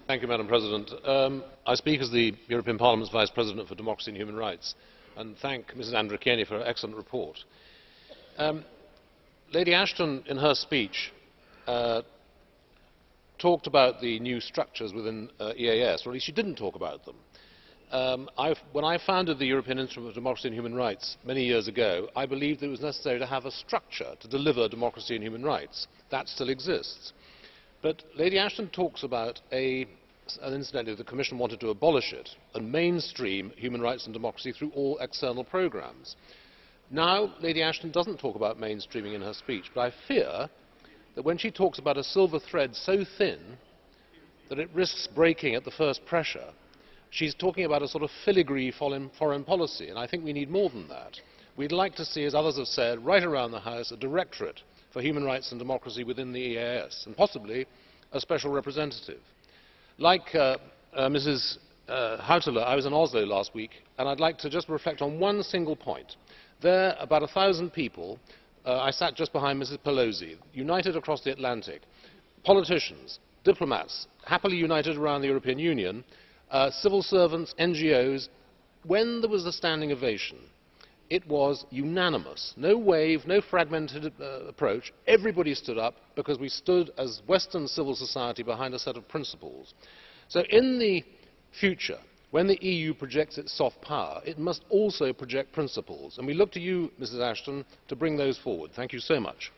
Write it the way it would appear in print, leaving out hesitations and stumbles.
Madam President. I speak as the European Parliament's Vice President for Democracy and Human Rights, and thank Mrs. Andrikienė for her excellent report. Lady Ashton, in her speech, talked about the new structures within EAS, or at least she didn't talk about them. When I founded the European Instrument for Democracy and Human Rights many years ago, I believed that it was necessary to have a structure to deliver democracy and human rights. That still exists. But Lady Ashton talks about and incidentally the Commission wanted to abolish it and mainstream human rights and democracy through all external programmes. Now Lady Ashton doesn't talk about mainstreaming in her speech, but I fear that when she talks about a silver thread so thin that it risks breaking at the first pressure, she's talking about a sort of filigree foreign policy, and I think we need more than that. We'd like to see, as others have said, right around the House, a directorate for human rights and democracy within the EAS, and possibly a special representative. Like Mrs. Hautala, I was in Oslo last week, and I'd like to just reflect on one single point. There, about 1,000 people, I sat just behind Mrs. Pelosi, united across the Atlantic, politicians, diplomats, happily united around the European Union, civil servants, NGOs. When there was a standing ovation, it was unanimous. No wave, no fragmented approach. Everybody stood up because we stood as Western civil society behind a set of principles. So in the future, when the EU projects its soft power, it must also project principles. And we look to you, Mrs. Ashton, to bring those forward. Thank you so much.